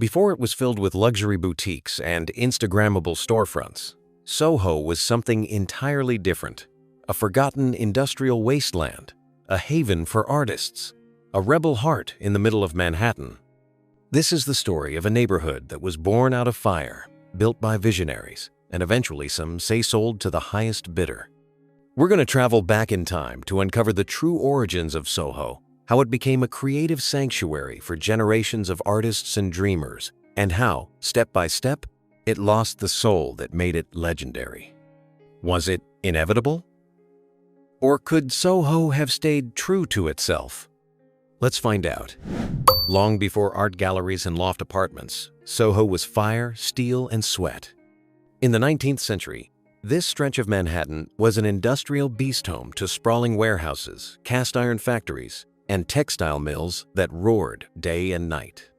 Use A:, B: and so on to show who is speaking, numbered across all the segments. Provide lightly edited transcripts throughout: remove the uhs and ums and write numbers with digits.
A: Before it was filled with luxury boutiques and Instagrammable storefronts, SoHo was something entirely different. A forgotten industrial wasteland, a haven for artists, a rebel heart in the middle of Manhattan. This is the story of a neighborhood that was born out of fire, built by visionaries, and eventually some say sold to the highest bidder. We're going to travel back in time to uncover the true origins of SoHo, how it became a creative sanctuary for generations of artists and dreamers, and how, step by step, it lost the soul that made it legendary. Was it inevitable? Or could SoHo have stayed true to itself? Let's find out. Long before art galleries and loft apartments, SoHo was fire, steel, and sweat. In the 19th century, this stretch of Manhattan was an industrial beast home to sprawling warehouses, cast iron factories, and textile mills that roared day and night.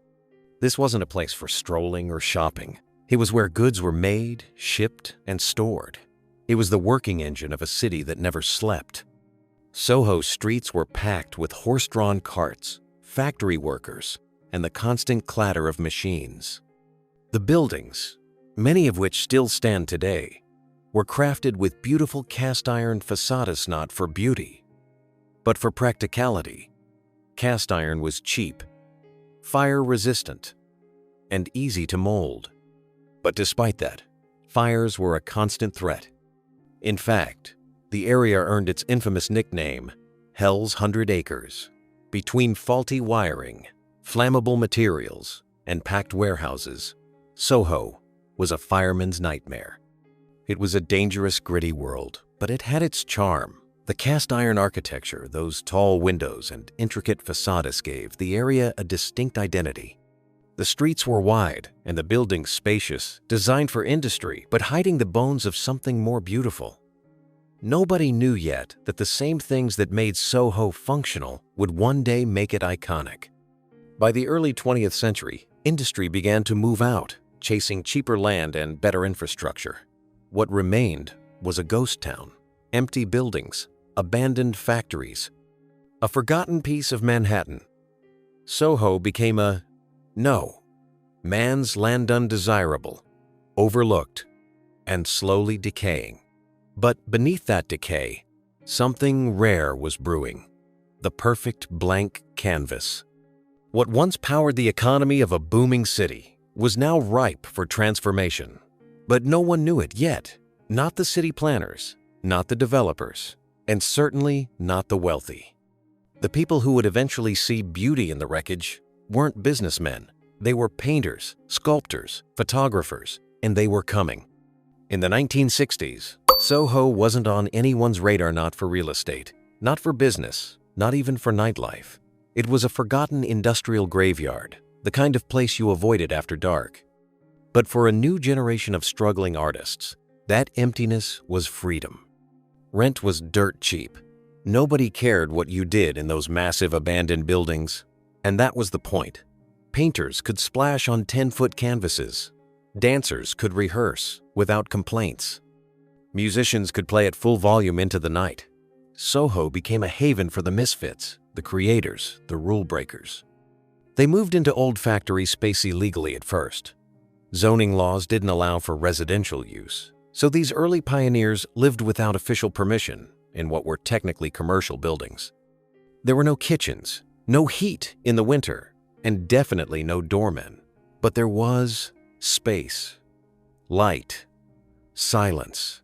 A: This wasn't a place for strolling or shopping. It was where goods were made, shipped, and stored. It was the working engine of a city that never slept. SoHo streets were packed with horse-drawn carts, factory workers, and the constant clatter of machines. The buildings, many of which still stand today, were crafted with beautiful cast-iron facades not for beauty, but for practicality. Cast iron was cheap, fire-resistant, and easy to mold. But despite that, fires were a constant threat. In fact, the area earned its infamous nickname, Hell's 100 Acres. Between faulty wiring, flammable materials, and packed warehouses, SoHo was a fireman's nightmare. It was a dangerous, gritty world, but it had its charm. The cast-iron architecture, those tall windows and intricate facades gave the area a distinct identity. The streets were wide and the buildings spacious, designed for industry, but hiding the bones of something more beautiful. Nobody knew yet that the same things that made SoHo functional would one day make it iconic. By the early 20th century, industry began to move out, chasing cheaper land and better infrastructure. What remained was a ghost town, empty buildings, abandoned factories, a forgotten piece of Manhattan. SoHo became a man's land, undesirable, overlooked, and slowly decaying. But beneath that decay, something rare was brewing, the perfect blank canvas. What once powered the economy of a booming city was now ripe for transformation. But no one knew it yet, not the city planners, not the developers, and certainly not the wealthy. The people who would eventually see beauty in the wreckage weren't businessmen. They were painters, sculptors, photographers, and they were coming. In the 1960s, SoHo wasn't on anyone's radar, not for real estate, not for business, not even for nightlife. It was a forgotten industrial graveyard, the kind of place you avoided after dark. But for a new generation of struggling artists, that emptiness was freedom. Rent was dirt cheap. Nobody cared what you did in those massive abandoned buildings. And that was the point. Painters could splash on 10-foot canvases. Dancers could rehearse without complaints. Musicians could play at full volume into the night. SoHo became a haven for the misfits, the creators, the rule breakers. They moved into old factory space illegally at first. Zoning laws didn't allow for residential use, so these early pioneers lived without official permission in what were technically commercial buildings. There were no kitchens, no heat in the winter, and definitely no doormen. But there was space, light, silence,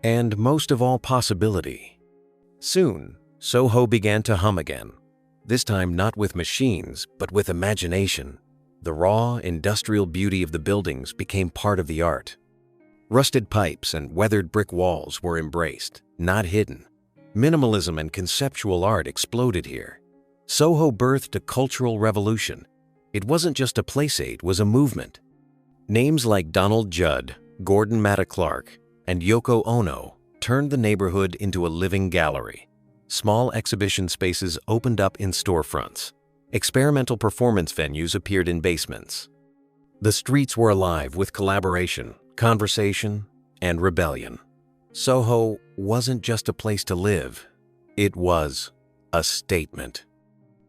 A: and most of all, possibility. Soon, SoHo began to hum again, this time not with machines, but with imagination. The raw, industrial beauty of the buildings became part of the art. Rusted pipes and weathered brick walls were embraced, not hidden. Minimalism and conceptual art exploded here. SoHo birthed a cultural revolution. It wasn't just a place, it was a movement. Names like Donald Judd, Gordon Matta Clark, and Yoko Ono turned the neighborhood into a living gallery. Small exhibition spaces opened up in storefronts. Experimental performance venues appeared in basements. The streets were alive with collaboration, conversation, and rebellion. SoHo wasn't just a place to live. It was a statement.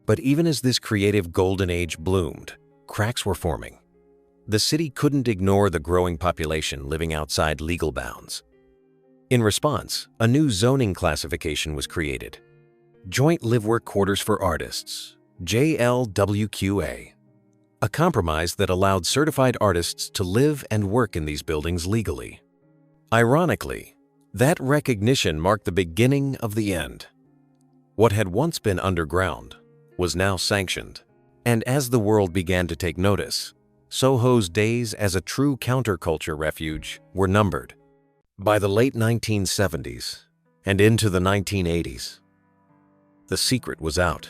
A: But even as this creative golden age bloomed, cracks were forming. The city couldn't ignore the growing population living outside legal bounds. In response, a new zoning classification was created: Joint Live-Work Quarters for Artists, JLWQA, a compromise that allowed certified artists to live and work in these buildings legally. Ironically, that recognition marked the beginning of the end. What had once been underground was now sanctioned, and as the world began to take notice, Soho's days as a true counterculture refuge were numbered. By the late 1970s and into the 1980s, the secret was out.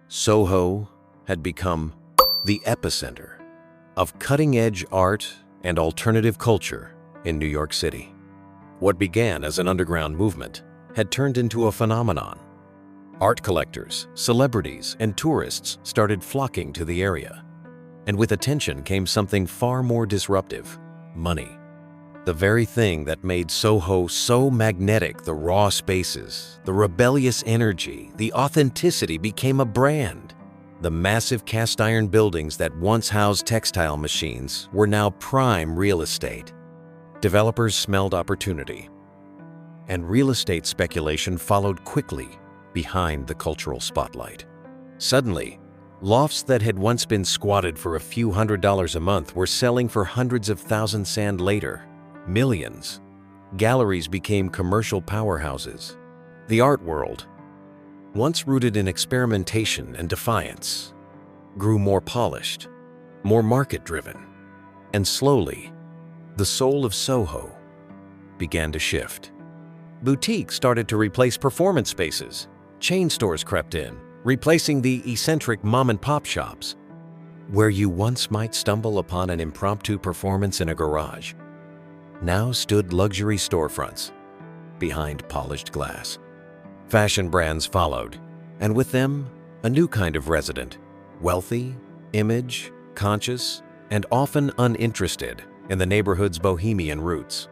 A: Soho had become the epicenter of cutting-edge art and alternative culture in New York City. What began as an underground movement had turned into a phenomenon. Art collectors, celebrities, and tourists started flocking to the area. And with attention came something far more disruptive: money. The very thing that made Soho so magnetic, the raw spaces, the rebellious energy, the authenticity, became a brand. The massive cast iron buildings that once housed textile machines were now prime real estate. Developers smelled opportunity, and real estate speculation followed quickly behind the cultural spotlight. Suddenly, lofts that had once been squatted for a few $100s a month were selling for hundreds of thousands and later, millions. Galleries became commercial powerhouses. The art world, once rooted in experimentation and defiance, grew more polished, more market-driven, and slowly, the soul of Soho began to shift. Boutiques started to replace performance spaces. Chain stores crept in, replacing the eccentric mom-and-pop shops. Where you once might stumble upon an impromptu performance in a garage, now stood luxury storefronts behind polished glass. Fashion brands followed, and with them, a new kind of resident: wealthy, image, conscious, and often uninterested in the neighborhood's bohemian roots.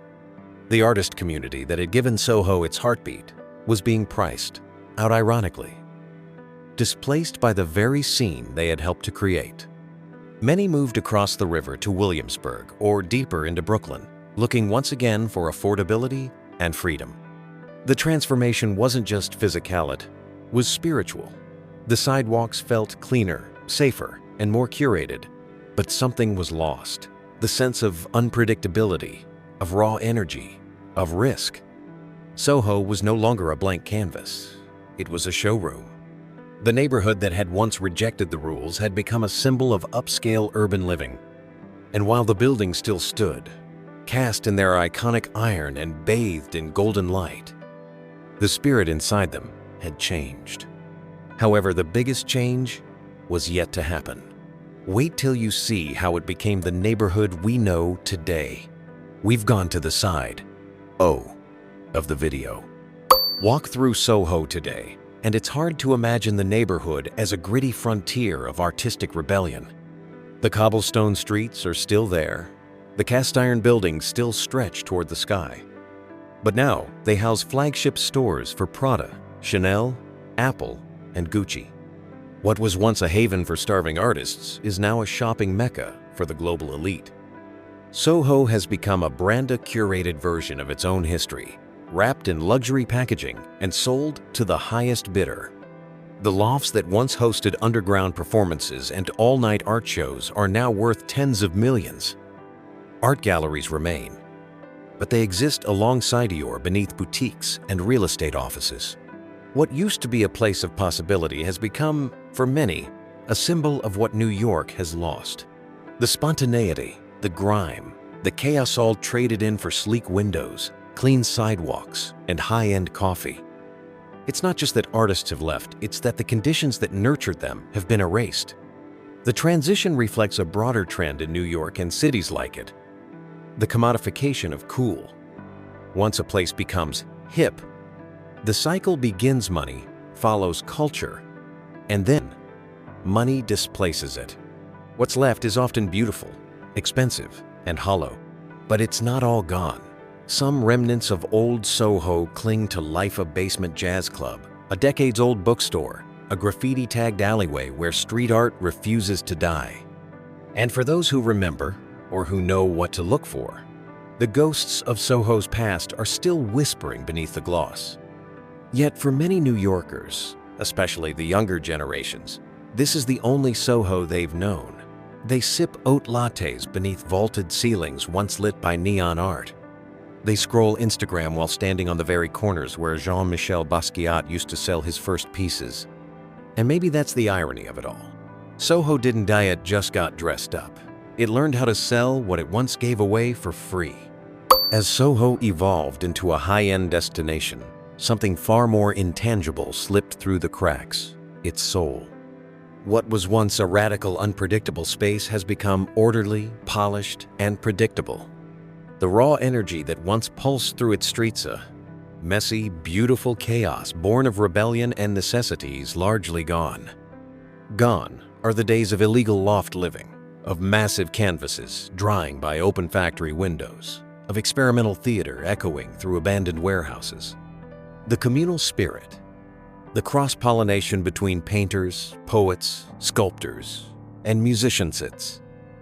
A: The artist community that had given Soho its heartbeat was being priced out ironically, displaced by the very scene they had helped to create. Many moved across the river to Williamsburg or deeper into Brooklyn, looking once again for affordability and freedom. The transformation wasn't just physical, it was spiritual. The sidewalks felt cleaner, safer, and more curated, but something was lost: the sense of unpredictability, of raw energy, of risk. Soho was no longer a blank canvas. It was a showroom. The neighborhood that had once rejected the rules had become a symbol of upscale urban living. And while the buildings still stood, cast in their iconic iron and bathed in golden light, the spirit inside them had changed. However, the biggest change was yet to happen. Wait till you see how it became the neighborhood we know today. We've gone to the side O of the video. Walk through Soho today, and it's hard to imagine the neighborhood as a gritty frontier of artistic rebellion. The cobblestone streets are still there. The cast iron buildings still stretch toward the sky. But now they house flagship stores for Prada, Chanel, Apple, and Gucci. What was once a haven for starving artists is now a shopping mecca for the global elite. Soho has become a brand-curated version of its own history, wrapped in luxury packaging and sold to the highest bidder. The lofts that once hosted underground performances and all-night art shows are now worth tens of millions. Art galleries remain, but they exist alongside or beneath boutiques and real estate offices. What used to be a place of possibility has become, for many, a symbol of what New York has lost. The spontaneity, the grime, the chaos, all traded in for sleek windows, clean sidewalks, and high-end coffee. It's not just that artists have left, it's that the conditions that nurtured them have been erased. The transition reflects a broader trend in New York and cities like it: the commodification of cool. Once a place becomes hip, the cycle begins: money follows culture, and then money displaces it. What's left is often beautiful, expensive, and hollow. But it's not all gone. Some remnants of old Soho cling to life: a basement jazz club, a decades-old bookstore, a graffiti-tagged alleyway where street art refuses to die. And for those who remember, or who know what to look for, the ghosts of Soho's past are still whispering beneath the gloss. Yet for many New Yorkers, especially the younger generations, this is the only Soho they've known. They sip oat lattes beneath vaulted ceilings once lit by neon art. They scroll Instagram while standing on the very corners where Jean-Michel Basquiat used to sell his first pieces. And maybe that's the irony of it all. Soho didn't die, it just got dressed up. It learned how to sell what it once gave away for free. As Soho evolved into a high-end destination, something far more intangible slipped through the cracks: its soul. What was once a radical, unpredictable space has become orderly, polished, and predictable. The raw energy that once pulsed through its streets, a messy, beautiful chaos born of rebellion and necessities, largely gone. Gone are the days of illegal loft living, of massive canvases drying by open factory windows, of experimental theater echoing through abandoned warehouses. The communal spirit, the cross-pollination between painters, poets, sculptors, and musicians, it's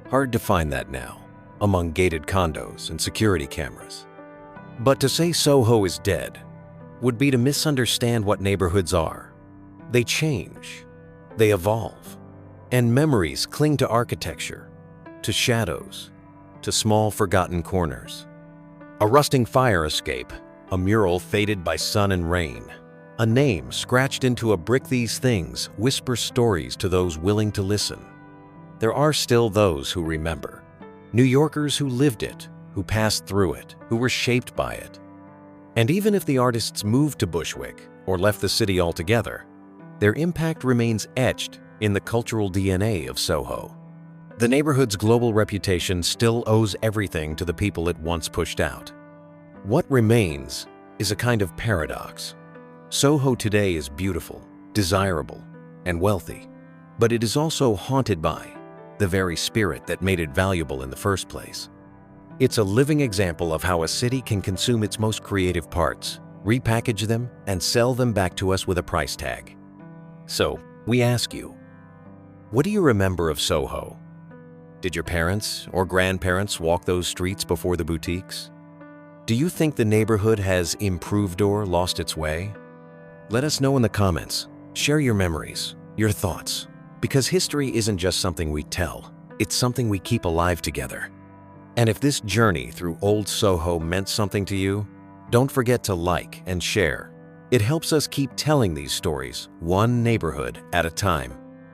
A: hard to find that now among gated condos and security cameras. But to say Soho is dead would be to misunderstand what neighborhoods are. They change, they evolve, and memories cling to architecture, to shadows, to small forgotten corners. A rusting fire escape, a mural faded by sun and rain, a name scratched into a brick. These things whisper stories to those willing to listen. There are still those who remember, New Yorkers who lived it, who passed through it, who were shaped by it. And even if the artists moved to Bushwick or left the city altogether, their impact remains etched in the cultural DNA of Soho. The neighborhood's global reputation still owes everything to the people it once pushed out. What remains is a kind of paradox. Soho today is beautiful, desirable, and wealthy, but it is also haunted by the very spirit that made it valuable in the first place. It's a living example of how a city can consume its most creative parts, repackage them, and sell them back to us with a price tag. So, we ask you, what do you remember of Soho? Did your parents or grandparents walk those streets before the boutiques? Do you think the neighborhood has improved or lost its way? Let us know in the comments. Share your memories, your thoughts, because history isn't just something we tell, it's something we keep alive together. And if this journey through old Soho meant something to you, don't forget to like and share. It helps us keep telling these stories, one neighborhood at a time.